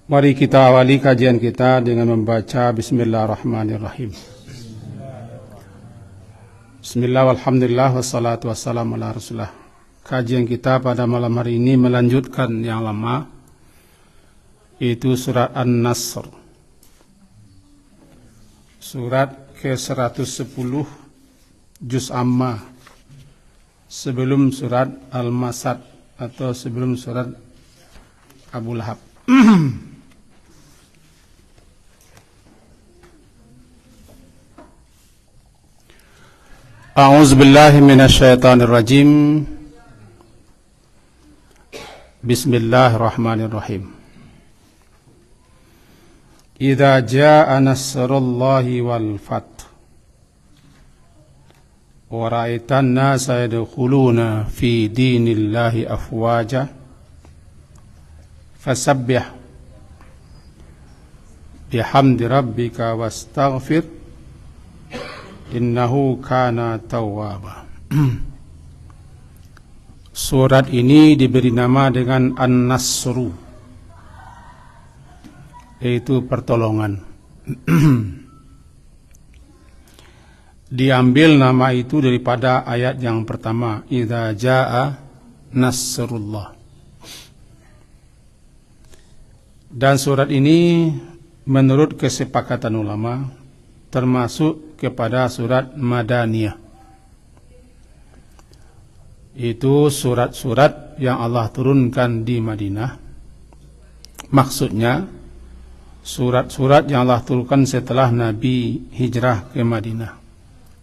Mari kita awali kajian kita dengan membaca Bismillahirrahmanirrahim. Bismillah, walhamdulillah, wassalatu wassalamu ala rasulullah. Kajian kita pada malam hari ini melanjutkan yang lama, yaitu surat An-Nasr. Surat ke-110 Juz Amma, sebelum surat Al-Masad atau sebelum surat Abu Lahab. A'udzu billahi minasy syaithanir rajim. Bismillahirrahmanirrahim. Idza jaa nasrullahi wal fath wa ra'aitan nasa yadkhuluna fi dinillahi afwaja fasabbih bihamdi rabbika wastaghfir innahu kana tawwaba. Surat ini diberi nama dengan An-Nasru, yaitu pertolongan. Diambil nama itu daripada ayat yang pertama, idza jaa nasrullah. Dan surat ini menurut kesepakatan ulama termasuk kepada surat Madaniyah. Itu surat-surat yang Allah turunkan di Madinah. Maksudnya surat-surat yang Allah turunkan setelah Nabi hijrah ke Madinah,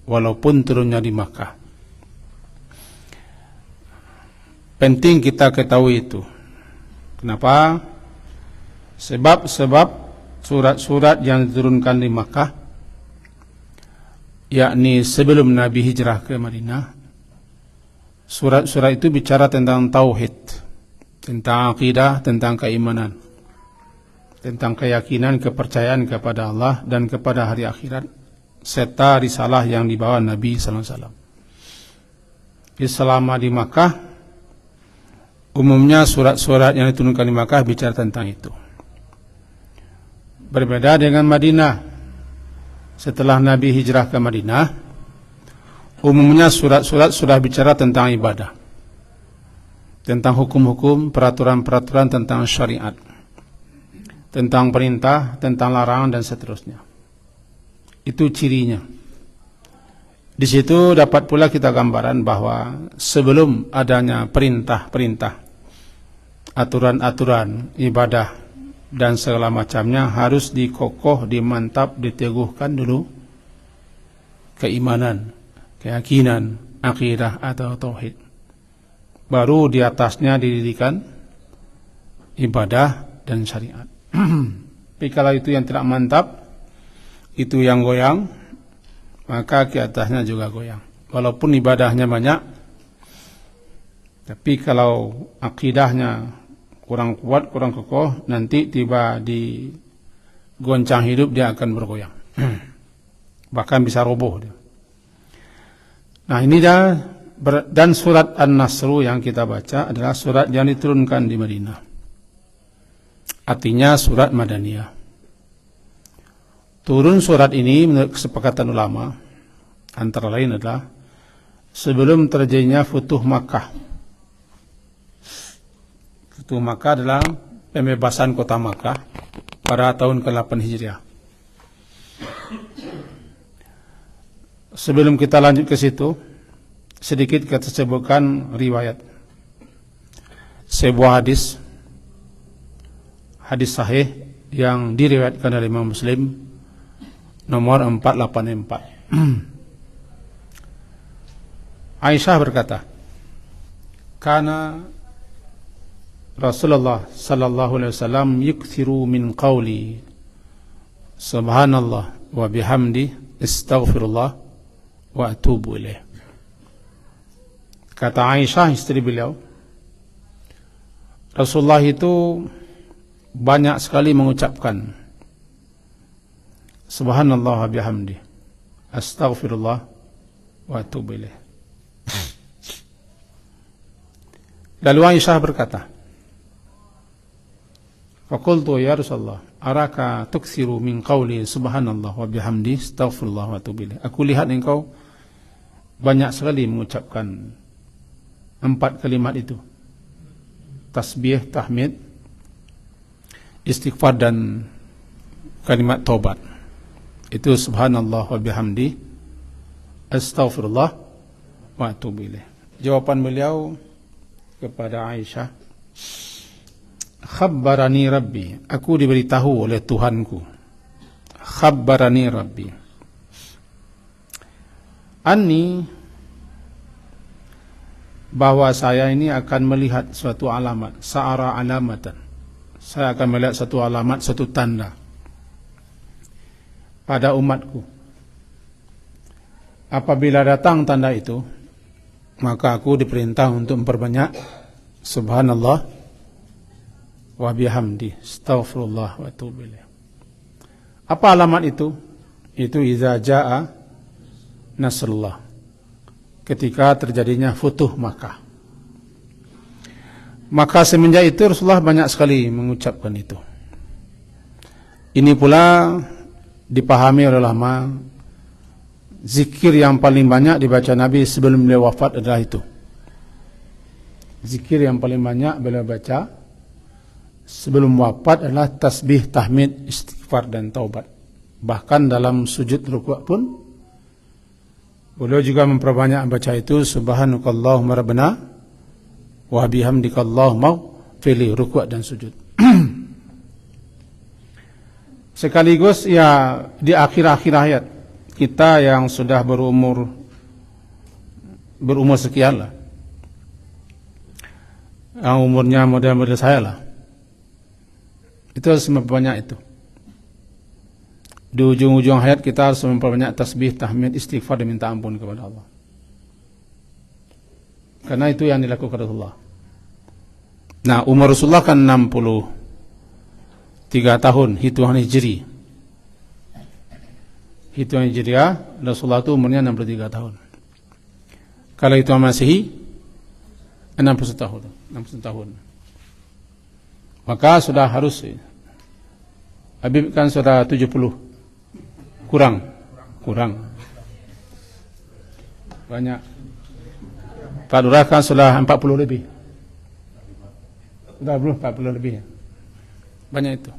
walaupun turunnya di Makkah. Penting kita ketahui itu. Kenapa? Sebab surat-surat yang diturunkan di Makkah, yakni sebelum Nabi hijrah ke Madinah, surat-surat itu bicara tentang tauhid, tentang akidah, tentang keimanan, tentang keyakinan, kepercayaan kepada Allah dan kepada hari akhirat, serta risalah yang dibawa Nabi sallallahu alaihi wasallam. Selama di Makkah, umumnya surat-surat yang diturunkan di Makkah bicara tentang itu. Berbeda dengan Madinah. Setelah Nabi hijrah ke Madinah, umumnya surat-surat sudah bicara tentang ibadah, tentang hukum-hukum, peraturan-peraturan tentang syariat, tentang perintah, tentang larangan dan seterusnya. Itu cirinya. Di situ dapat pula kita gambaran bahwa sebelum adanya perintah-perintah, aturan-aturan ibadah dan segala macamnya, harus dikokoh, dimantap, diteguhkan dulu keimanan, keyakinan, akidah atau tauhid. Baru di atasnya didirikan ibadah dan syariat. Tapi kalau itu yang tidak mantap, itu yang goyang, maka ke atasnya juga goyang. Walaupun ibadahnya banyak, tapi kalau akidahnya kurang kuat, kurang kokoh, nanti tiba di goncang hidup dia akan bergoyang. Bahkan bisa roboh dia. Nah, ini dan surat An-Nasru yang kita baca adalah surat yang diturunkan di Madinah. Artinya surat Madaniyah. Turun surat ini menurut kesepakatan ulama antara lain adalah sebelum terjadinya Futuh Makkah. Futuh Makkah adalah pembebasan kota Makkah pada tahun ke-8 Hijriah. Sebelum kita lanjut ke situ, sedikit kita sebutkan riwayat. Sebuah hadis sahih yang diriwayatkan oleh Imam Muslim nomor 484. Aisyah berkata, karena Rasulullah sallallahu alaihi wasallam yukthiru min qawli subhanallah wa bihamdi astaghfirullah wa atubu ilaih. Kata Aisyah, istri beliau, Rasulullah itu banyak sekali mengucapkan subhanallah wa bihamdi astaghfirullah wa atubu ilaih. Lalu Aisyah berkata, Faqultu ya Rasulullah, araka tuksiru min qawli subhanallah wa bihamdi astaghfirullah wa atubu ilaih. Aku lihat engkau banyak sekali mengucapkan 4 kalimat itu. Tasbih, tahmid, istighfar dan kalimat taubat. Itu subhanallah wa bihamdi astaghfirullah wa atubu ilaih. Jawaban beliau kepada Aisyah, khabbarani Rabbi, aku diberitahu oleh Tuhanku. Khabbarani Rabbi anni, bahwa saya ini akan melihat suatu alamat, sa'ara alamatan. Saya akan melihat satu alamat, satu tanda pada umatku. Apabila datang tanda itu, maka aku diperintah untuk memperbanyak subhanallah wa bihamdi astaghfirullah wa atubu ilaih. Apa alamat itu? Itu idza jaa nasrullah, ketika terjadinya futuh Makkah. Maka semenjak itu Rasulullah banyak sekali mengucapkan itu. Ini pula dipahami oleh ulama, zikir yang paling banyak dibaca Nabi sebelum beliau wafat adalah itu. Zikir yang paling banyak beliau baca sebelum wafat adalah tasbih, tahmid, istighfar dan taubat. Bahkan dalam sujud rukuk pun beliau juga memperbanyak baca itu, subhanakallahumma rabbana wa bihamdikallahumma fili, rukuk dan sujud. Sekaligus ya di akhir-akhir hayat kita yang sudah berumur sekian lah, yang umurnya model-model saya lah, itu harus memperbanyak itu. Di ujung-ujung hayat kita harus memperbanyak tasbih, tahmid, istighfar dan minta ampun kepada Allah. Karena itu yang dilakukan Rasulullah. Nah, umur Rasulullah kan 63 tahun hitungan Hijri. Hitungan Hijriah, Rasulullah itu umurnya 63 tahun. Kalau hitungan Masehi 61 tahun. 61 tahun. Maka sudah harus, Habib kan sudah 70. Kurang banyak. Pak Lurah kan sudah 40 lebih. Sudah belum 40 lebih ya. Banyak itu.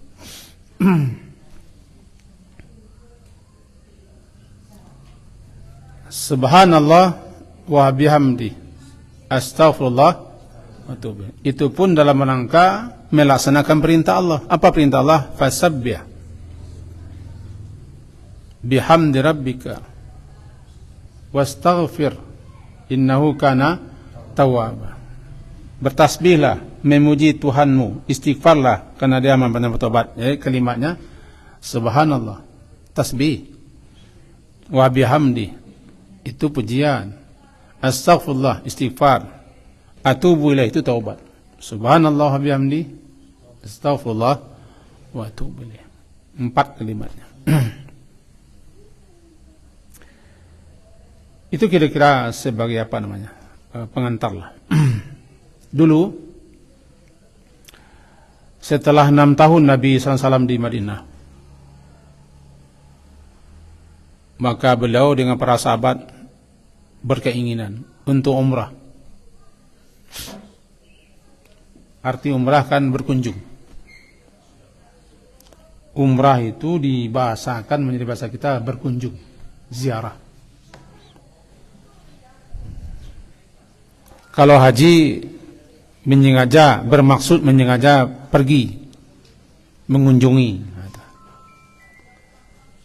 Subhanallah wa bihamdi astaghfirullah wa atubu ilaih. Itu pun dalam rangka melaksanakan perintah Allah. Apa perintah Allah? Fasabbih bihamdi rabbika wastaghfir innahu kana tawwaba. Bertasbihlah, memuji Tuhanmu, istighfarlah karena Dia Maha Penyayang bertobat. Jadi kalimatnya subhanallah, tasbih, wa bihamdi, itu pujian, astaghfirullah, istighfar, atubu ilaih, itu taubat. Subhanallah wa bihamdi astaghfirullah wa atubu ilaih. 4 kalimatnya. Itu kira-kira sebagai apa namanya, pengantar lah. Dulu setelah 6 tahun Nabi SAW di Madinah, maka beliau dengan para sahabat berkeinginan untuk umrah. Arti umrah kan berkunjung. Umrah itu dibahasakan menjadi bahasa kita berkunjung, ziarah. Kalau haji menyengaja, bermaksud menyengaja pergi mengunjungi,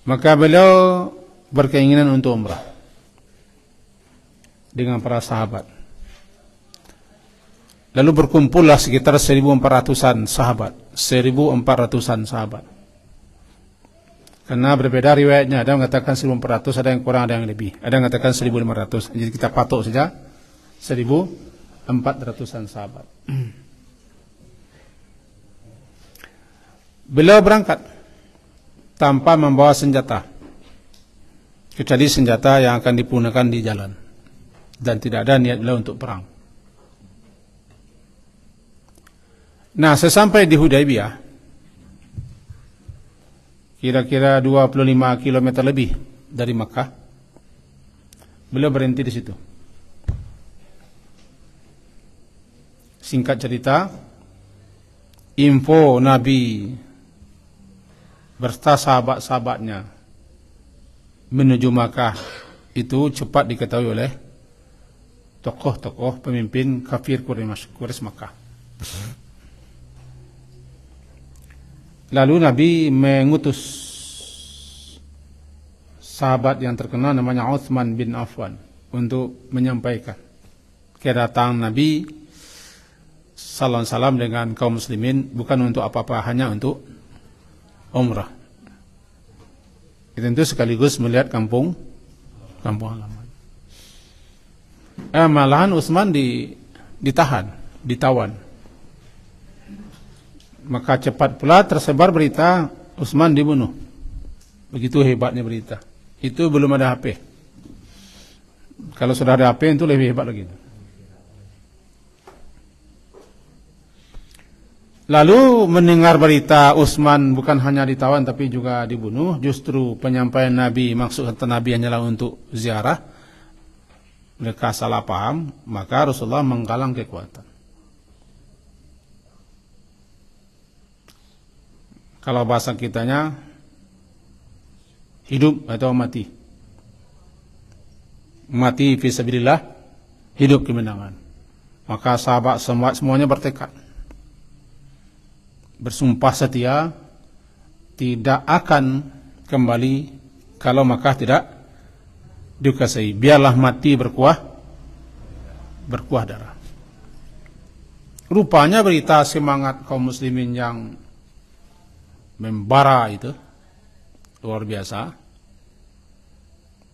maka beliau berkeinginan untuk umrah dengan para sahabat. Lalu berkumpullah sekitar 1.400-an sahabat, 1.400-an sahabat. Karena berbeda riwayatnya, ada yang mengatakan 1.400, ada yang kurang, ada yang lebih, ada yang mengatakan 1.500. Jadi kita patok saja 1.400-an sahabat. Beliau berangkat tanpa membawa senjata, kecuali senjata yang akan digunakan di jalan, dan tidak ada niat beliau untuk perang. Nah, sesampai di Hudaybiyah, kira-kira 25 km lebih dari Makkah. Beliau berhenti di situ. Singkat cerita, info Nabi berserta sahabat-sahabatnya menuju Makkah itu cepat diketahui oleh tokoh-tokoh pemimpin kafir Quraisy Makkah. Lalu Nabi mengutus sahabat yang terkenal namanya Utsman bin Affan untuk menyampaikan kedatangan Nabi salam dengan kaum muslimin bukan untuk apa-apa, hanya untuk umrah. Itu sekaligus melihat kampung halaman. Malahan Utsman ditawan. Maka cepat pula tersebar berita Utsman dibunuh. Begitu hebatnya berita. Itu belum ada HP. Kalau sudah ada HP itu lebih hebat lagi. Lalu mendengar berita Utsman bukan hanya ditawan tapi juga dibunuh, justru penyampaian Nabi, maksud kata Nabi hanyalah untuk ziarah, mereka salah paham, maka Rasulullah menggalang kekuatan. Kalau bahasa kitanya, hidup atau mati. Mati fi sabilillah, hidup kemenangan. Maka sahabat semuanya bertekad, bersumpah setia tidak akan kembali kalau Makkah tidak dikuasai. Biarlah mati berkuah darah. Rupanya berita semangat kaum muslimin yang membara itu luar biasa,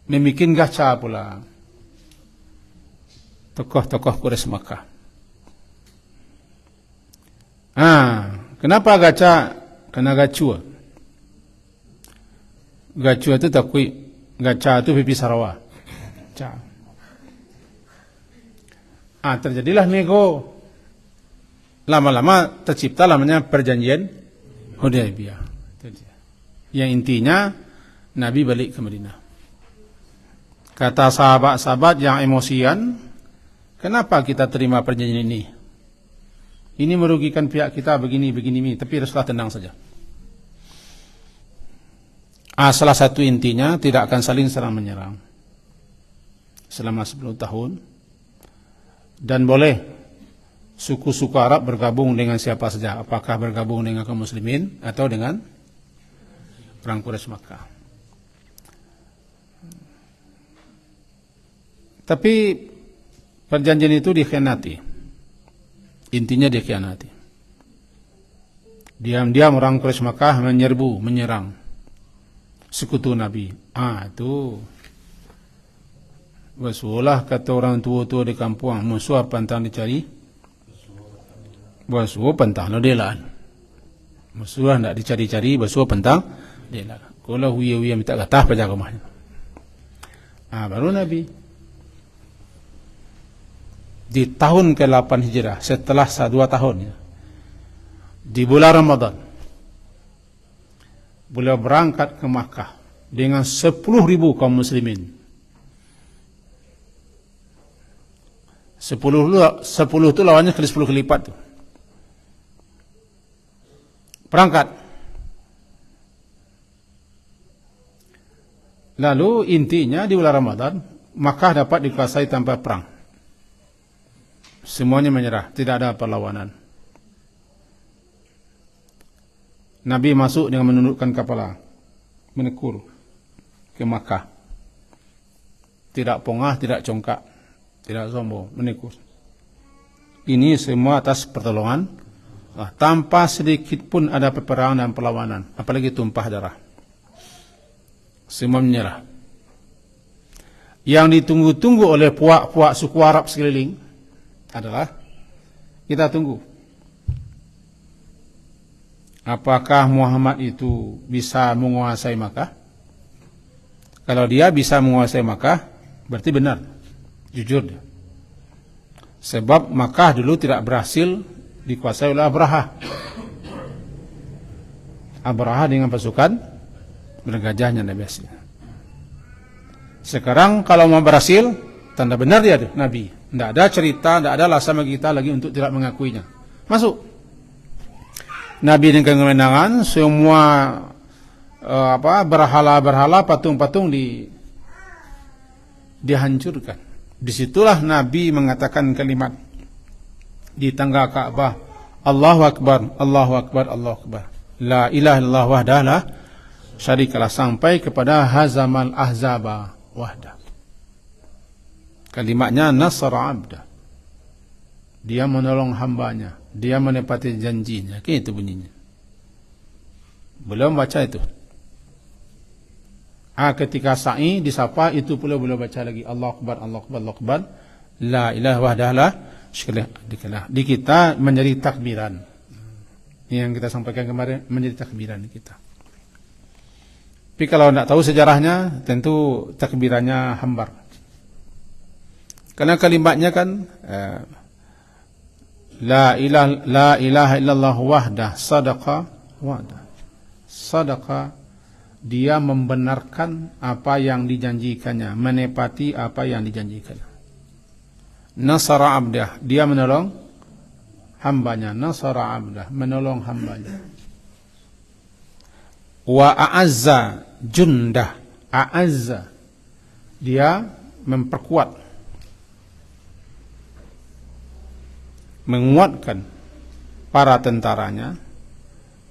membikin gacha pula tokoh-tokoh Quraisy Makkah. Kenapa gacha? Karena gacua. Gacua itu takui, gacha itu pipi Sarawak. Terjadilah nego. Lama-lama tercipta namanya perjanjian Hudaybiyah. Yang intinya Nabi balik ke Madinah. Kata sahabat-sahabat yang emosian, kenapa kita terima perjanjian ini? Ini merugikan pihak kita begini. Tapi Rasulullah tenang saja. Salah satu intinya tidak akan saling serang menyerang selama 10 tahun. Dan boleh suku-suku Arab bergabung dengan siapa saja. Apakah bergabung dengan kaum muslimin atau dengan orang Quraisy Makkah. Tapi perjanjian itu dikhianati. Intinya dikhianati. Diam-diam orang Quraisy Makkah menyerang sekutu Nabi. Itu basuhlah kata orang tua-tua di kampung, musuh pantang dicari, basuh pantang delaan. Musuh nak dicari-cari, basuh pantang delaan. Kalau huya-huya minta gatah pada rumahnya. Baru Nabi di tahun ke-8 Hijrah, setelah 2 tahun di bulan Ramadan, beliau berangkat ke Makkah dengan 10.000 kaum muslimin. 10 itu lawannya kali 10 kali lipat tuh. Berangkat. Lalu intinya di bulan Ramadan Makkah dapat dikuasai tanpa perang. Semuanya menyerah, tidak ada perlawanan. Nabi masuk dengan menundukkan kepala, menekur ke Makkah. Tidak pongah, tidak congkak, tidak sombong, menekur. Ini semua atas pertolongan, tanpa sedikit pun ada peperangan dan perlawanan, apalagi tumpah darah. Semua menyerah. Yang ditunggu-tunggu oleh puak-puak suku Arab sekeliling adalah kita tunggu. Apakah Muhammad itu bisa menguasai Makkah? Kalau dia bisa menguasai Makkah, berarti benar, jujur dia. Sebab Makkah dulu tidak berhasil dikuasai oleh Abraha. Abraha dengan pasukan bergajahnya Nabi asli. Sekarang kalau mau berhasil, tanda benar dia tuh Nabi. Tidak ada cerita, tidak ada alasan bagi kita lagi untuk tidak mengakuinya. Masuk. Nabi dengan kemenangan, semua berhala-berhala, patung-patung dihancurkan. Disitulah Nabi mengatakan kalimat di tangga Ka'bah, Allahu Akbar, Allahu Akbar, Allahu Akbar. La ilaha illallah wahdah la syarikalah, sampai kepada hazamal ahzaba wahdah. Kalimatnya nasara abda. Dia menolong hambanya, dia menepati janjinya. Kayak itu bunyinya. Belum baca itu. Ketika sa'i disapa itu pula belum baca lagi Allahu Akbar, Allahu Akbar, Allahu Akbar. La ilaha wahdah la syarikalah. Di kita menjadi takbiran. Ini yang kita sampaikan kemarin, menjadi takbiran kita. Tapi kalau tidak tahu sejarahnya, tentu takbirannya hambar. Karena kalimatnya kan la ilaha illallah wahdah sadaqa wa'dah. Sadaqa, dia membenarkan apa yang dijanjikannya, menepati apa yang dijanjikannya. Nasara abdah, dia menolong hambanya. Nasara abdah, menolong hambanya. Wa a'azza jundah, a'azza, dia memperkuat, menguatkan para tentaranya.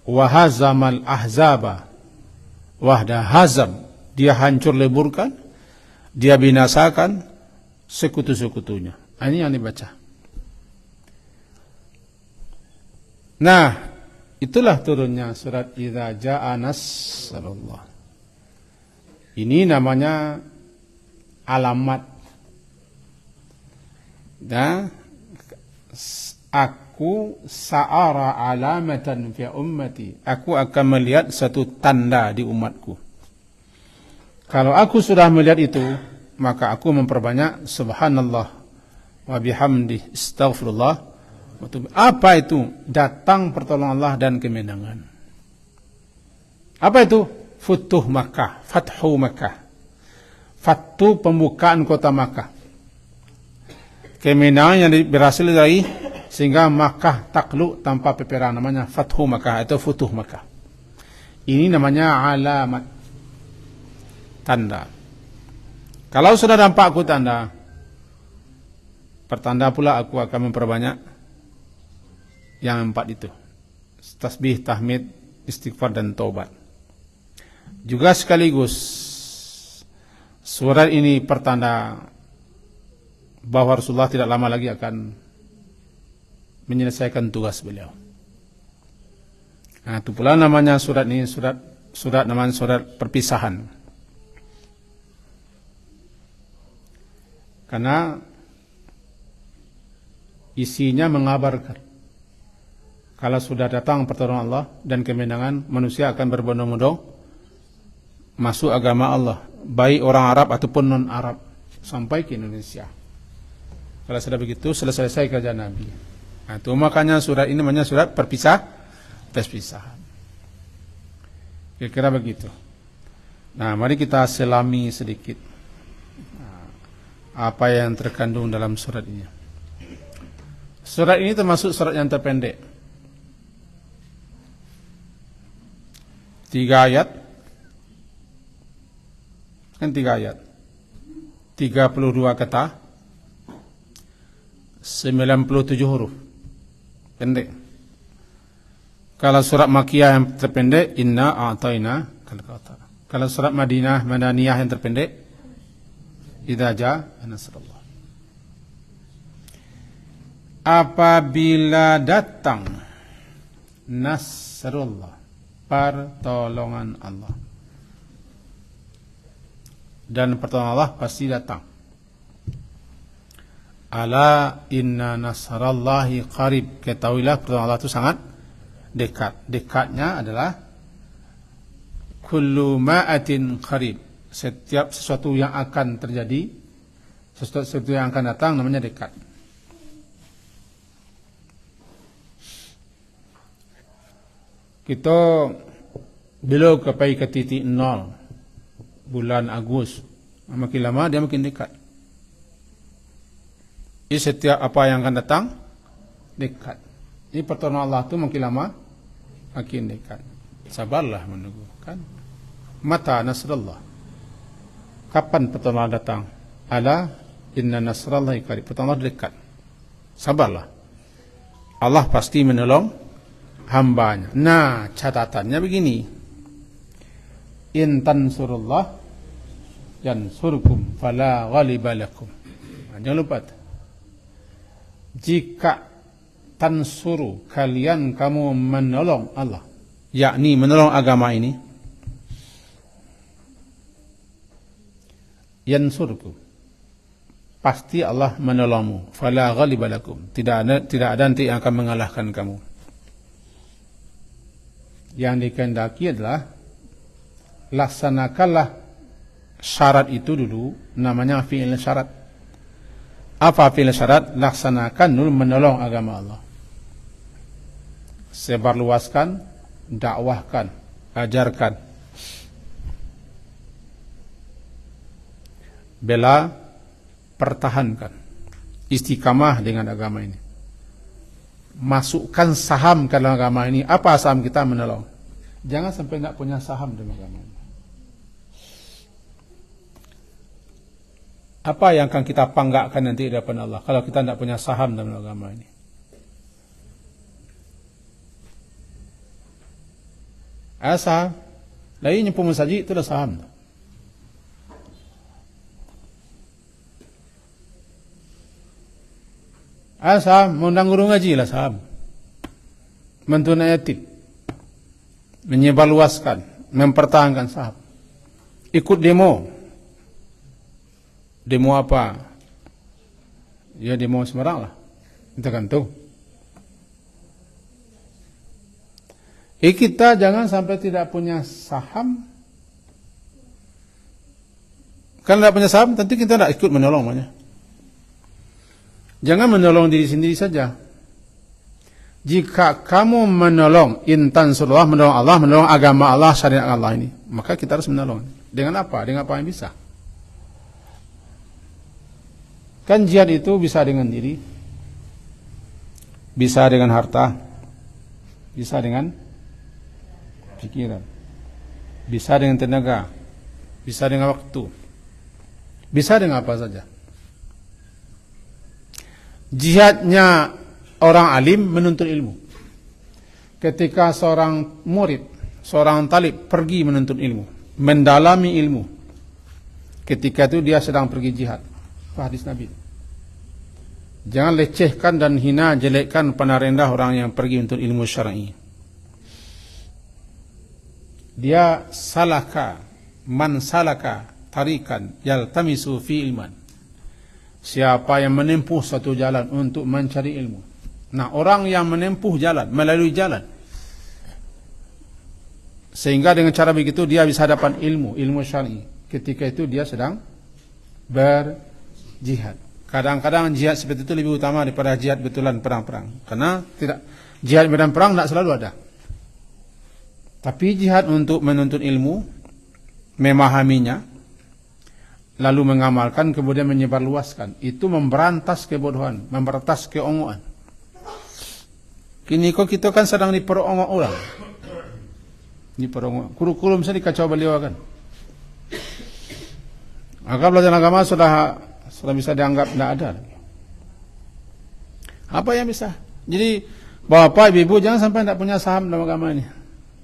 Wa hazamal ahzaba wahda, hazam, dia hancur leburkan, dia binasakan sekutu-sekutunya. Ini yang dibaca. Nah, itulah turunnya surat Idza Jaa Nasrullah. Ini namanya alamat. Nah, aku sa'ara alamatan fi ummati. Aku akan melihat satu tanda di umatku. Kalau aku sudah melihat itu, maka aku memperbanyak subhanallah wa bihamdi astaghfirullah. Apa itu? Datang pertolongan Allah dan kemenangan. Apa itu? Futuh Makkah, Fathu Makkah. Fathu, pembukaan kota Makkah. Kemenangan yang berhasil dari sehingga Makkah takluk tanpa peperangan, namanya Fathu Makkah atau Futuh Makkah. Ini namanya alamat, tanda. Kalau sudah nampak aku tanda, pertanda pula aku akan memperbanyak yang 4 itu. Tasbih, tahmid, istighfar dan taubat. Juga sekaligus surat ini pertanda bahwa Rasulullah tidak lama lagi akan menyelesaikan tugas beliau. Nah, itu pula namanya surat ini surat namanya surat perpisahan. Karena isinya mengabarkan kalau sudah datang pertolongan Allah dan kemenangan, manusia akan berbondong-bondong masuk agama Allah, baik orang Arab ataupun non-Arab, sampai ke Indonesia. Kalau sudah begitu, selesai kerja Nabi. Nah, itu makanya surat ini namanya surat perpisahan. Kira-kira begitu. Nah, mari kita selami sedikit apa yang terkandung dalam surat ini. Surat ini termasuk surat yang terpendek. 3 ayat. Kan 3 ayat. 32 kata. 97 huruf. Pendek. Kalau surat Makkiyah yang terpendek, Inna a'tayna kal kautsar. Kalau surat Madaniyah yang terpendek, Idza Jaa Nasrullah. Apabila datang Nasrullah, pertolongan Allah. Dan pertolongan Allah pasti datang. Ala inna nasrallahi qarib. Ketahuilah pertolongan Allah itu sangat dekat. Dekatnya adalah kullu ma'atin qarib. Setiap sesuatu yang akan terjadi, sesuatu yang akan datang namanya dekat. Kita Bila capai ke titik 0 bulan Agustus, makin lama dia makin dekat. Jadi setiap apa yang akan datang dekat. Jadi pertolongan Allah itu makin lama makin dekat. Sabarlah menunggu, kan? Mata nasrullah. Kapan pertolongan datang? Ala inna nasrallahi qarib. Pertolongan dekat. Sabarlah. Allah pasti menolong hambanya. Nah, catatannya begini. In tansurullah yansurkum fala ghaliba lakum. Jangan lupa. Jika tansuru, kalian kamu menolong Allah, yakni menolong agama ini, yansurkum, pasti Allah menolongmu. Fala ghaliba lakum, tidak ada nanti yang akan mengalahkan kamu. Yang dikehendaki adalah laksanakanlah syarat itu dulu, namanya fi'il syarat. Apa fi'il syarat? Laksanakan dulu menolong agama Allah. Sebarluaskan, dakwahkan, ajarkan. Bela, pertahankan. Istiqamah dengan agama ini. Masukkan saham ke dalam agama ini. Apa saham kita? Menolong. Jangan sampai tidak punya saham dalam agama ini. Apa yang akan kita panggakkan nanti di hadapan Allah kalau kita tidak punya saham dalam agama ini? Saham. Lain nyempuh masjid itulah saham. Saham, mengundang guru ngaji lah saham. Mentuna yatim, menyebarluaskan, mempertahankan saham. Ikut demo. Demo apa? Ya demo sembarang lah. Kita kan tahu. Kita jangan sampai tidak punya saham. Kalau tidak punya saham, tentu kita tidak ikut menolong. Jangan menolong diri sendiri saja. Jika kamu menolong intan surah, menolong Allah, menolong agama Allah, syariat Allah ini, maka kita harus menolong. Dengan apa? Dengan apa yang bisa. Kan jihad itu bisa dengan diri, bisa dengan harta, bisa dengan pikiran, bisa dengan tenaga, bisa dengan waktu, bisa dengan apa saja. Jihadnya orang alim menuntut ilmu. Ketika seorang murid, seorang talib pergi menuntut ilmu, mendalami ilmu, ketika itu dia sedang pergi jihad. Hadis Nabi. Jangan lecehkan dan hina, jelekkan, pandang rendah orang yang pergi untuk ilmu syar'i. Dia man salaka tarikan yaltamisu fi ilman. Siapa yang menempuh satu jalan untuk mencari ilmu. Nah, orang yang menempuh jalan, melalui jalan, sehingga dengan cara begitu dia bisa dapat ilmu syar'i. Ketika itu dia sedang jihad. Kadang-kadang jihad seperti itu lebih utama daripada jihad betulan perang-perang. Karena jihad medan perang tidak selalu ada. Tapi jihad untuk menuntut ilmu, memahaminya, lalu mengamalkan, kemudian menyebarluaskan, itu memberantas kebodohan, memberantas keongoan. Kini kok kita kan sedang diperongok orang. Diperongok. Kurikulum saya dikacau beliau kan. Maka belajar agama sudah bisa dianggap tidak ada. Apa yang bisa? Jadi bapak ibu jangan sampai tidak punya saham dalam agama ini.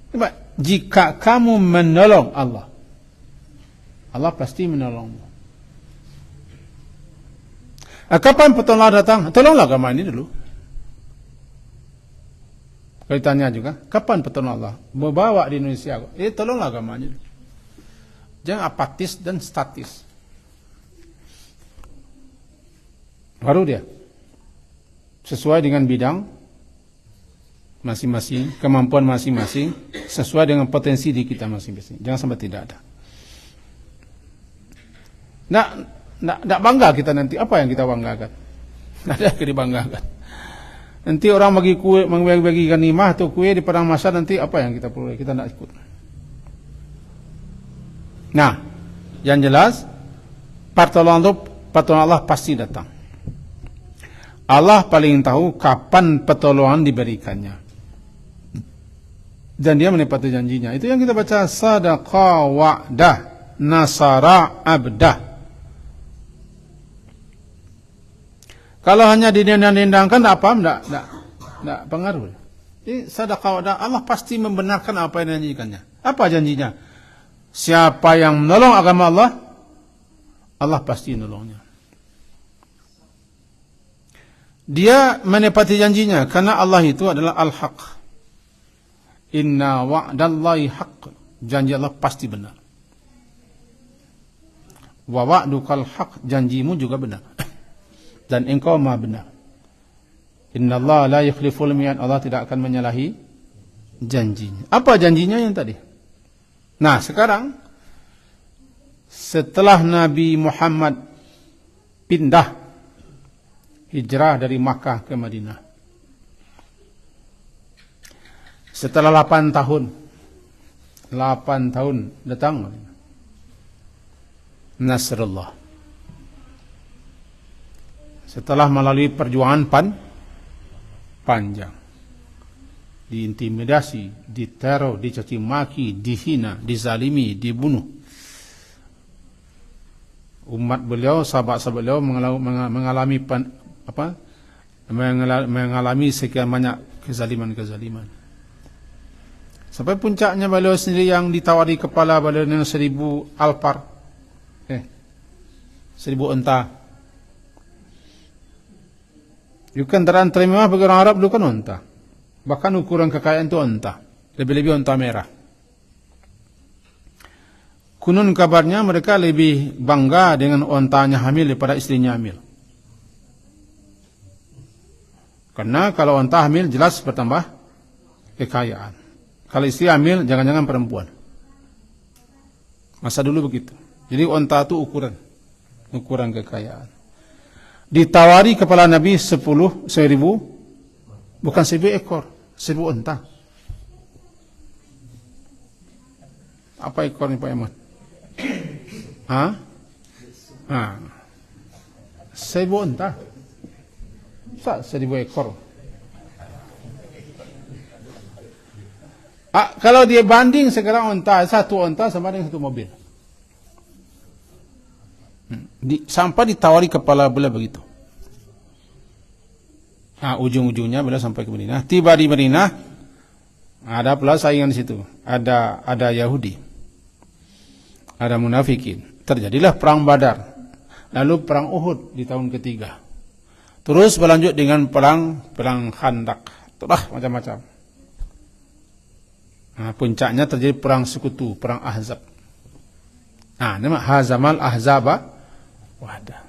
Coba, jika kamu menolong Allah, Allah pasti menolongmu. Kapan pertolongan datang? Tolonglah agama ini dulu. Kalau ditanya juga, kapan pertolongan Allah? Membawa di Indonesia, tolonglah agamanya dulu. Jangan apatis dan statis. Baru dia sesuai dengan bidang masing-masing, kemampuan masing-masing, sesuai dengan potensi di kita masing-masing. Jangan sampai tidak ada. Nak bangga kita nanti, apa yang kita banggakan? Tidak ada yang dibanggakan. Nanti orang bagi kue, bagi ganimah atau kue di padang mahsyar, nanti apa yang kita perlu? Kita tidak ikut. Nah, yang jelas pertolongan Allah pasti datang. Allah paling tahu kapan pertolongan diberikannya. Dan dia menepati janjinya. Itu yang kita baca, sadaqa wa'dah, nasara abdah. Kalau hanya didendang-dendangkan apa? Enggak pengaruh. Jadi sadaqa wa'dah, Allah pasti membenarkan apa yang dijanjikannya. Apa janjinya? Siapa yang menolong agama Allah, Allah pasti menolongnya. Dia menepati janjinya karena Allah itu adalah al-haq. Inna wa'dallahi haqq. Janji Allah pasti benar. Wa wa'dukal haq. Janjimu juga benar. Dan engkau maha benar. Inna Allah la yukhliful mi'ad. Allah tidak akan menyalahi janjinya. Apa janjinya yang tadi? Nah, sekarang setelah Nabi Muhammad pindah hijrah dari Makkah ke Madinah, setelah 8 tahun datang Nasrullah. Setelah melalui perjuangan panjang, diintimidasi, diteror, dicaci maki, dihina, dizalimi, dibunuh. Umat beliau, sahabat-sahabat beliau mengalami sekian banyak kezaliman. Sampai puncaknya beliau sendiri yang ditawari kepala beliau dengan 1000 alpar, 1000 unta. Itu kendaraan terima bagi orang Arab dulu kan unta. Bahkan ukuran kekayaan itu unta, lebih-lebih unta merah. Kunun kabarnya mereka lebih bangga dengan untanya hamil daripada istrinya hamil. Karena kalau unta hamil jelas bertambah kekayaan. Kalau istri hamil jangan-jangan perempuan. Masa dulu begitu. Jadi unta itu ukuran kekayaan. Ditawari kepala Nabi 1000, bukan 1000 ekor, 1000 unta. Apa ekornya Pak Ahmad? 1000 unta. 1000 ekor. Kalau dia banding sekarang satu unta sama dengan satu mobil. Sampai ditawari kepala beliau begitu. Ujung-ujungnya beliau sampai ke Madinah. Tiba di Madinah, ada pula saingan di situ. Ada Yahudi, ada munafikin. Terjadilah perang Badar, lalu perang Uhud di tahun ketiga. Terus berlanjut dengan perang Khandaq. Itulah macam-macam. Puncaknya terjadi perang sekutu, perang Ahzab. Nama Hazamal Ahzaba wahda.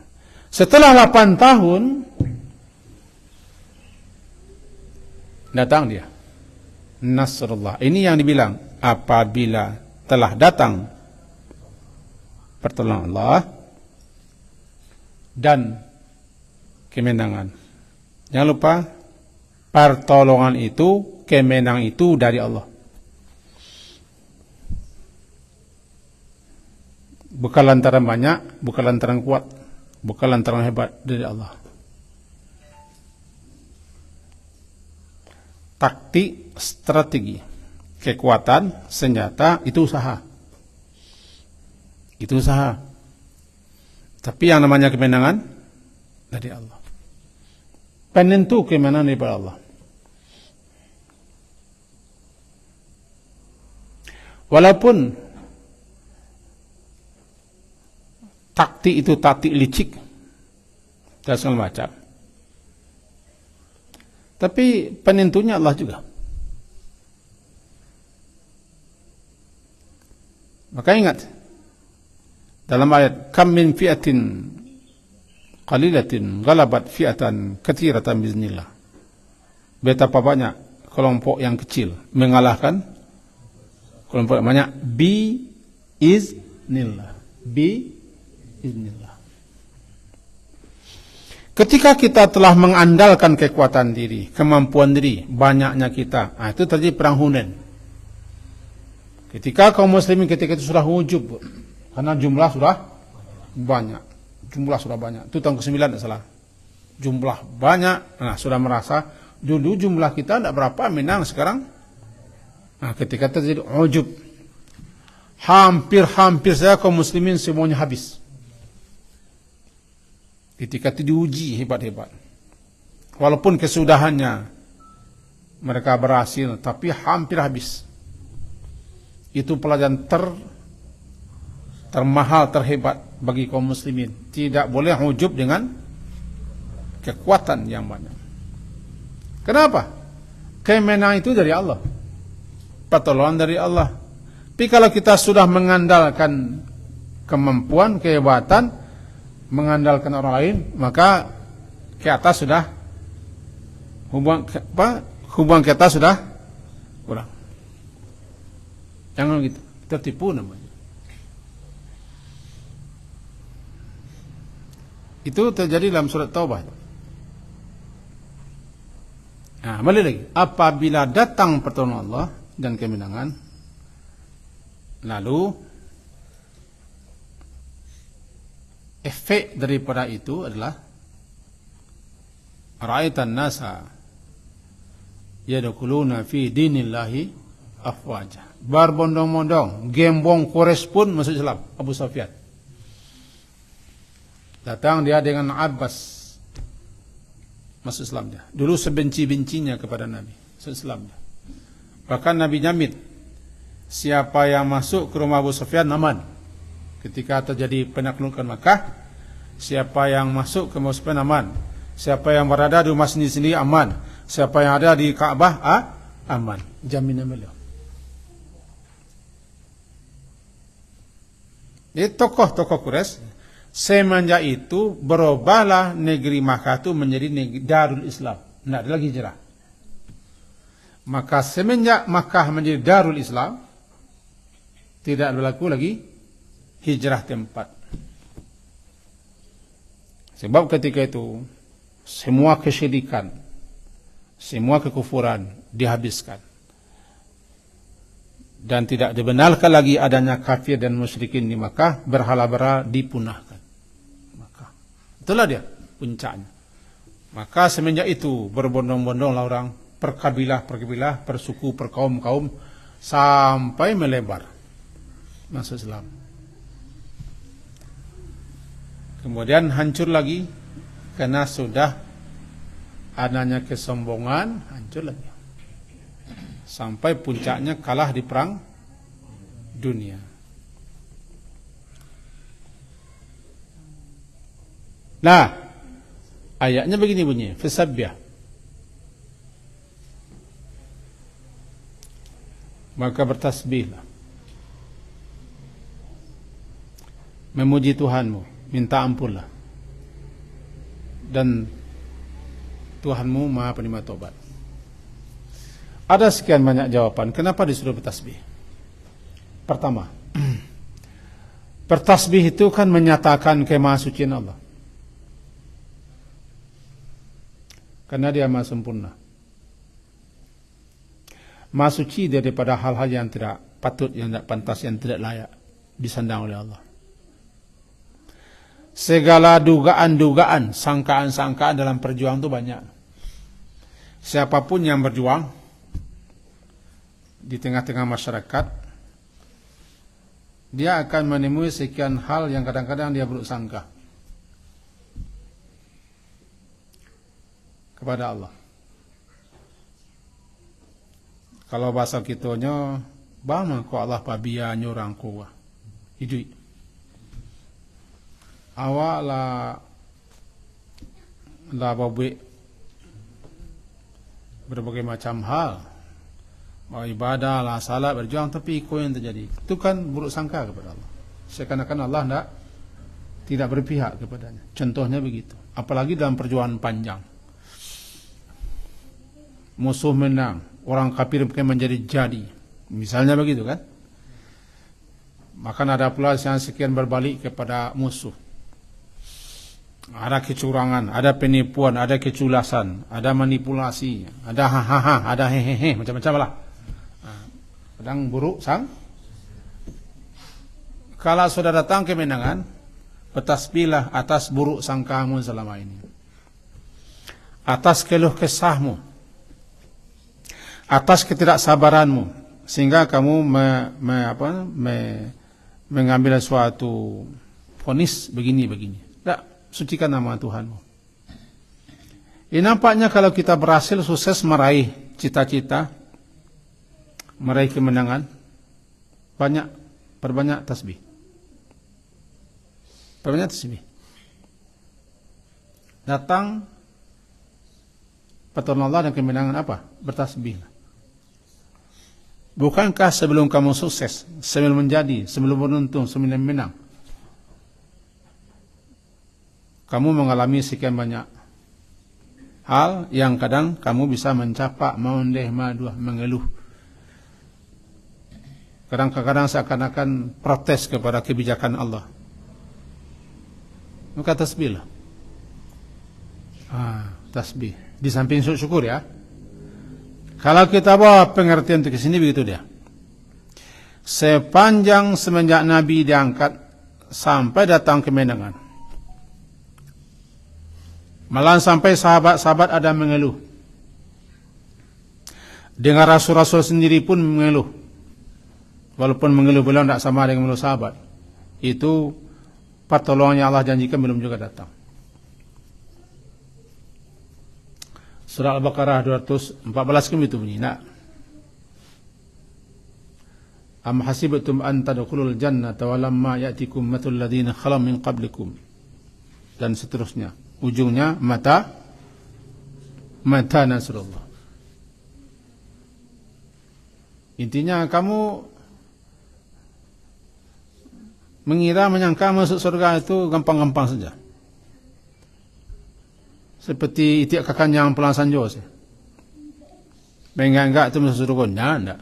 Setelah 8 tahun datang dia, Nasrullah. Ini yang dibilang apabila telah datang pertolongan Allah dan kemenangan. Jangan lupa, pertolongan itu, kemenangan itu dari Allah. Bukan lantaran banyak, bukan lantaran kuat, bukan lantaran hebat, dari Allah. Taktik, strategi, kekuatan, senjata, itu usaha. Itu usaha. Tapi yang namanya kemenangan dari Allah. Penentu kemenangan daripada Allah. Walaupun taktik itu taktik licik dan segala macam, tapi penentunya Allah juga. Maka ingat dalam ayat, kam min fi'atin qalilatin ghalabat fi'atan katsiratan biiznillah. Betapa banyak kelompok yang kecil mengalahkan kelompok yang banyak biiznillah. Biiznillah. Ketika kita telah mengandalkan kekuatan diri, kemampuan diri, banyaknya kita, itu terjadi perang Hunain. Ketika kaum muslimin ketika itu sudah ujub, Karena jumlah sudah banyak. Jumlah sudah banyak. Itu tahun ke-9 tidak salah. Jumlah banyak. Nah, sudah merasa dulu jumlah kita tidak berapa, menang sekarang. Nah, ketika terjadi ujub, hampir saja kaum muslimin semuanya habis. Ketika itu diuji hebat-hebat. Walaupun kesudahannya mereka berhasil, tapi hampir habis. Itu pelajaran termahal, terhebat bagi kaum muslimin. Tidak boleh ujub dengan kekuatan yang banyak. Kenapa? Kemenangan itu dari Allah, pertolongan dari Allah. Tapi kalau kita sudah mengandalkan kemampuan, kehebatan, mengandalkan orang lain, maka ke atas sudah hubungan kita sudah kurang. Jangan gitu, tertipu namanya. Itu terjadi dalam surat Taubah. Nah, balik lagi. Apabila datang pertolongan Allah dan kemenangan, lalu efek daripada itu adalah ra'aitan nasa yadkhuluna fi dinillahi afwaja. Berbondong-bondong, gembong Quraisy pun masuk Islam. Abu Sufyan datang dia dengan Abbas, masuk Islam dia. Dulu sebenci-bencinya kepada Nabi, masuk Islam dia. Bahkan Nabi nyamit, siapa yang masuk ke rumah Abu Sufyan aman. Ketika terjadi penaklukan Makkah, siapa yang masuk ke Abu Sufyan aman. Siapa yang berada di rumah sendiri-sendiri aman. Siapa yang ada di Ka'bah aman. Jaminan beliau. Ini tokoh-tokoh Quraisy. Semenjak itu berubahlah negeri Makkah itu menjadi negeri Darul Islam. Tidak ada lagi hijrah. Maka semenjak Makkah menjadi Darul Islam, tidak berlaku lagi hijrah tempat. Sebab ketika itu semua kesyirikan, semua kekufuran dihabiskan. Dan tidak dibenarkan lagi adanya kafir dan musyrikin di Makkah, berhala-berhala dipunahkan. Itulah dia puncaknya. Maka semenjak itu berbondong-bondonglah orang, perkabilah-perkabilah, persuku, perkaum-kaum, sampai melebar masuk Islam. Kemudian hancur lagi karena sudah adanya kesombongan, hancur lagi. Sampai puncaknya kalah di perang dunia. Nah, ayatnya begini bunyi, fasabbih. Maka bertasbihlah. Memuji Tuhanmu, minta ampunlah. Dan Tuhanmu Maha Penerima Taubat. Ada sekian banyak jawaban kenapa disuruh bertasbih. Pertama, bertasbih itu kan menyatakan kemahasucian Allah. Karena dia maha sempurna. Maha suci daripada hal-hal yang tidak patut, yang tidak pantas, yang tidak layak disandang oleh Allah. Segala dugaan-dugaan, sangkaan-sangkaan dalam perjuangan itu banyak. Siapapun yang berjuang di tengah-tengah masyarakat, dia akan menemui sekian hal yang kadang-kadang dia buruk sangka kepada Allah. Kalau bahasa kitanya, bama ko Allah pabia nyorang ko hidui. Awak la babe berbagai macam hal, mau ibadah lah, salat, berjuang, tapi kau yang terjadi itu kan buruk sangka kepada Allah. Seakan-akan Allah tidak berpihak kepadanya. Contohnya begitu. Apalagi dalam perjuangan panjang. Musuh menang, orang kafir menjadi jadi. Misalnya begitu kan. Maka ada pula yang sekian berbalik kepada musuh. Ada kecurangan, ada penipuan, ada keculasan, ada manipulasi, ada hahaha, ada hehehe, macam-macam lah. Kadang buruk Kalau sudah datang kemenangan, bertasbihlah atas buruk sangkamu selama ini, atas keluh kesahmu, atas ketidaksabaranmu, sehingga kamu mengambil suatu vonis begini. Tak, sucikan nama Tuhanmu. Ini nampaknya kalau kita berhasil sukses meraih cita-cita, meraih kemenangan, perbanyak tasbih. Perbanyak tasbih. Datang pertolongan Allah dan kemenangan apa? Bertasbih. Bukankah sebelum kamu sukses, sebelum menjadi, sebelum beruntung, sebelum menang, kamu mengalami sekian banyak hal yang kadang kamu bisa mencapak, maundeh, maduah, mengeluh. Kadang-kadang seakan-akan protes kepada kebijakan Allah. Maka tasbihlah. Tasbih. Di samping syukur ya. Kalau kita bawa pengertian ke sini begitu dia. Semenjak Nabi diangkat sampai datang kemenangan, malah sampai sahabat-sahabat ada mengeluh. Dengan rasul-rasul sendiri pun mengeluh. Walaupun mengeluh beliau tidak sama dengan mengeluh sahabat. Itu pertolongan yang Allah janjikan belum juga datang. Surah Al-Baqarah 214 kan itu bunyi. Am hasibtum an tadkhulul jannata walamma ya'tikum mathul ladzina khalau min qablikum. Dan seterusnya. Ujungnya mata nasrullah. Intinya kamu menyangka masuk surga itu gampang-gampang saja. Seperti itiak kakanyang pulang sanjo sih. Enggak itu masuk surga. Enggak.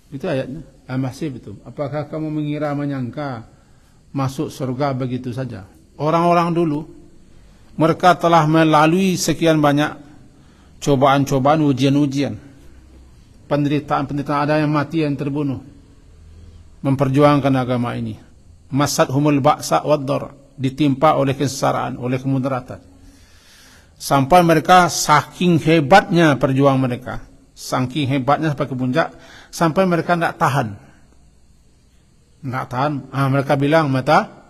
Itu ayatnya. Masih betul. Apakah kamu menyangka masuk surga begitu saja? Orang-orang dulu, mereka telah melalui sekian banyak cobaan-cobaan, ujian-ujian, penderitaan-penderitaan, ada yang mati, yang terbunuh, memperjuangkan agama ini. Masadhumul ba'sa wad-dhar, ditimpa oleh kesengsaraan, oleh kemudaratan. Sampai mereka saking hebatnya perjuangan mereka, saking hebatnya sampai ke puncak, sampai mereka tidak tahan. Mereka bilang mata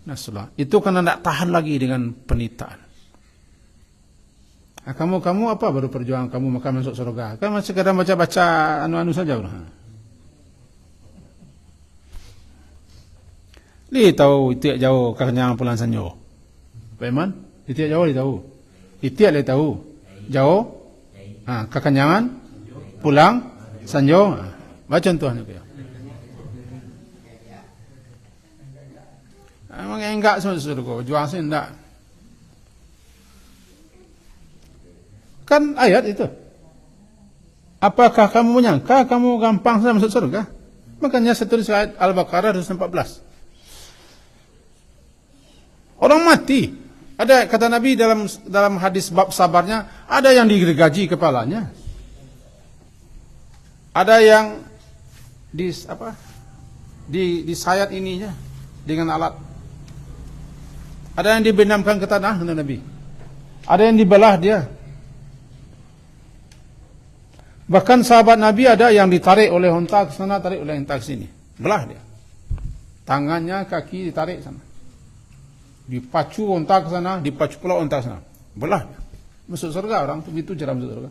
nasrullah. Itu karena tidak tahan lagi dengan penderitaan. Kamu apa baru perjuangan kamu maka masuk surga? Kan masih kadang baca-baca anu-anu saja. Li tahu itiak jauh kekenyangan pulang sanyo. Bagaimana? Itiak jauh li tahu. Itiak li tahu. Jauh. Kekenyangan pulang sanyo. Baca contohnya kaya. Emang enggak masuk surga, juang sih enggak. Kan ayat itu. Apakah kamu menyangka kamu gampang saja masuk surga? Makanya saya tulis ayat Al-Baqarah 214. Orang mati. Ada kata Nabi dalam hadis bab sabarnya, ada yang digergaji kepalanya. Ada yang disayat ininya dengan alat. Ada yang dibenamkan ke tanah kata Nabi. Ada yang dibelah dia. Bahkan sahabat Nabi ada yang ditarik oleh unta ke sana, tarik oleh unta ke sini. Belah dia. Tangannya, kaki ditarik sana. Dipacu unta ke sana, dipacu pula unta ke sana. Belah dia. Masuk surga orang itu begitu cara masuk surga.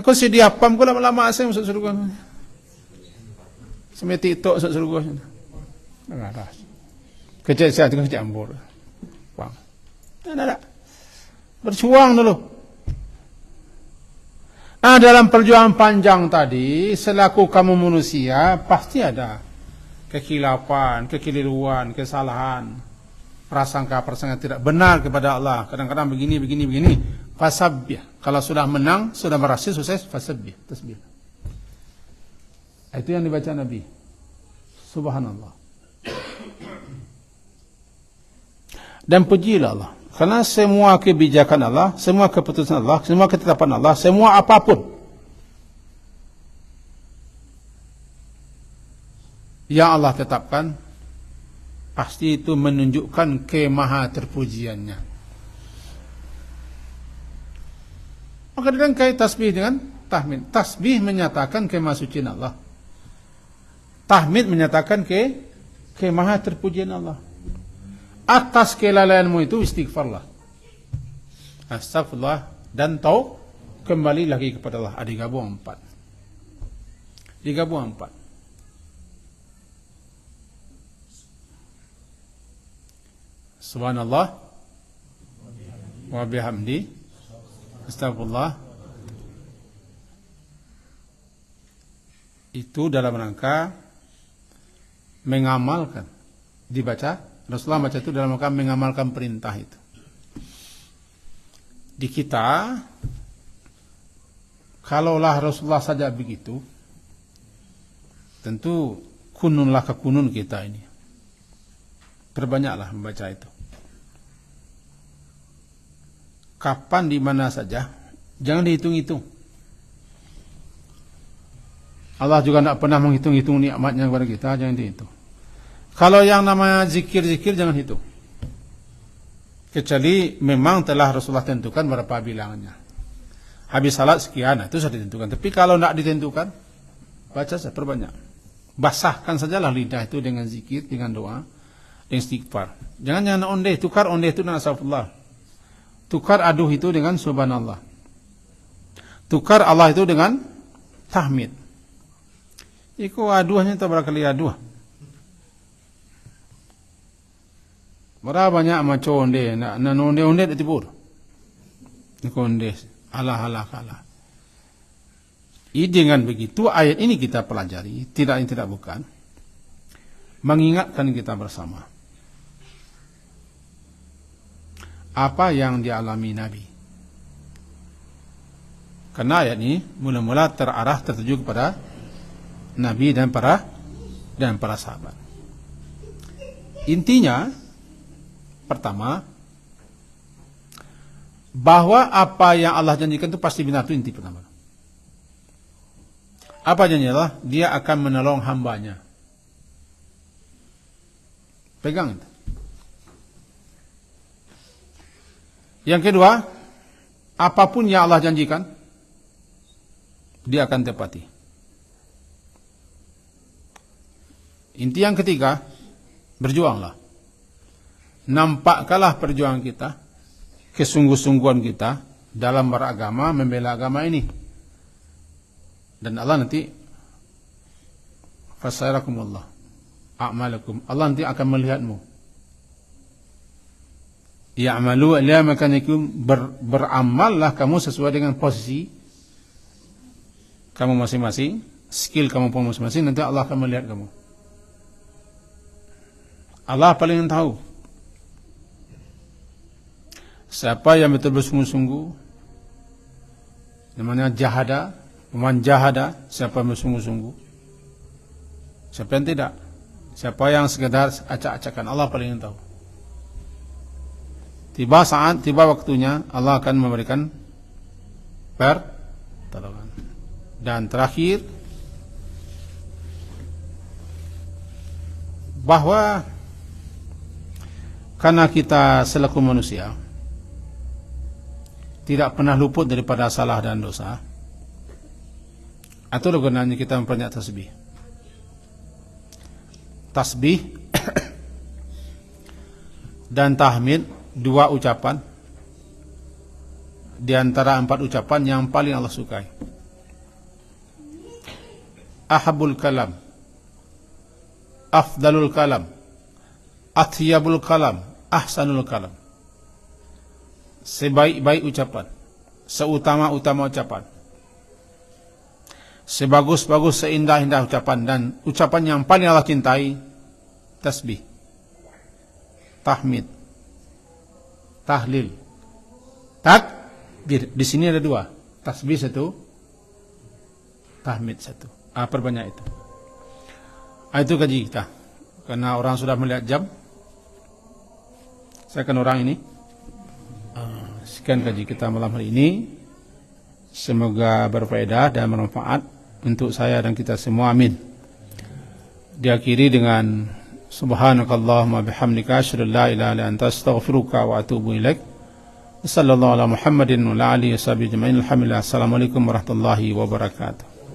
Aku si diapam ku lama-lama saya masuk surga. Semeti itu masuk surga. Enggak ada. Kecil saya juga campur. Wang. Tidak. Berjuang dulu. Dalam perjuangan panjang tadi, selaku kamu manusia, pasti ada kekhilafan, kekeliruan, kesalahan, prasangka-prasangka tidak benar kepada Allah. Kadang-kadang begini. Fasabbih. Kalau sudah menang, sudah berhasil, sukses, fasabbih. Tasbih. Itu yang dibaca Nabi. Subhanallah. Dan pujilah Allah. Karena semua kebijakan Allah, semua keputusan Allah, semua ketetapan Allah, semua apapun yang Allah tetapkan, pasti itu menunjukkan kemaha terpujiannya. Maka dirangkai tasbih dengan tahmid. Tasbih menyatakan kemahasucian Allah. Tahmid menyatakan kemaha terpujian Allah. Atas kelalaianmu itu istighfarlah. Astagfirullah dan kembali lagi kepada Allah. Digabung 4. Digabung 4. Subhanallah wa bihamdi astagfirullah. Itu dalam rangka mengamalkan, dibaca, Rasulullah baca itu dalam rangka mengamalkan perintah itu. Di kita, kalaulah Rasulullah saja begitu, tentu kununlah ke kunun kita ini. Perbanyaklah membaca itu. Kapan, di mana saja, jangan dihitung-hitung. Allah juga tidak pernah menghitung-hitung nikmatnya kepada kita, jangan dihitung. Kalau yang namanya zikir-zikir jangan hitung. Kecuali memang telah Rasulullah tentukan berapa bilangannya. Habis salat sekian, itu sudah ditentukan. Tapi kalau tidak ditentukan, baca saja perbanyak. Basahkan sajalah lidah itu dengan zikir, dengan doa, dengan istighfar. Jangan ondeh, tukar ondeh itu dengan astagfirullah. Tukar aduh itu dengan subhanallah. Tukar Allah itu dengan tahmid. Iku aduhnya tak berkali aduh. Berapa banyak macam onde, nak onde ditibur. Iku onde, Allah. Dengan begitu ayat ini kita pelajari, tidak bukan, mengingatkan kita bersama apa yang dialami Nabi. Karena ayat ini mula-mula tertuju kepada Nabi dan para sahabat. Intinya, pertama, bahwa apa yang Allah janjikan itu pasti benar, itu inti pertama. Apa janji Allah? Dia akan menolong hambanya. Pegang itu. Yang kedua, apapun yang Allah janjikan, dia akan tepati. Inti yang ketiga, berjuanglah. Nampakkanlah perjuangan kita, kesungguh-sungguhan kita dalam beragama, membela agama ini. Dan Allah nanti fasayarakumullah a'malakum. Allah nanti akan melihatmu. Ya'malu ila makanikum, beramallah kamu sesuai dengan posisi kamu masing-masing, skill kamu pun masing-masing, nanti Allah akan melihat kamu. Allah paling tahu siapa yang betul bersungguh-sungguh, namanya jahada, manjahada, siapa yang bersungguh-sungguh, siapa yang tidak, siapa yang sekedar acak-acakan, Allah paling tahu. Tiba waktunya Allah akan memberikan pertolongan. Dan terakhir, bahwa karena kita selaku manusia tidak pernah luput daripada salah dan dosa, atau gunanya kita memperbanyak tasbih. Tasbih dan tahmid, dua ucapan di antara 4 ucapan yang paling Allah sukai. Ahabul kalam, afdalul kalam, atyabul kalam, ahsanul kalam. Sebaik-baik ucapan, seutama-utama ucapan, sebagus-bagus, seindah-indah ucapan, dan ucapan yang paling Allah cintai, tasbih, tahmid, tahlil, takbir. Di sini ada 2, tasbih 1, tahmid 1. Perbanyak itu. Itu kaji kita. Karena orang sudah melihat jam, saya akan orang ini. Sekian kaji kita malam hari ini. Semoga berfaedah dan bermanfaat untuk saya dan kita semua. Amin. diakhiri dengan subhanakallahumma bihamdika asyhadu an la ilaha illa anta astaghfiruka wa atubu ilaik. Sallallahu ala Muhammadin wa ala alihi washabihi ajmain. Alhamdulillah. Assalamualaikum warahmatullahi wabarakatuh.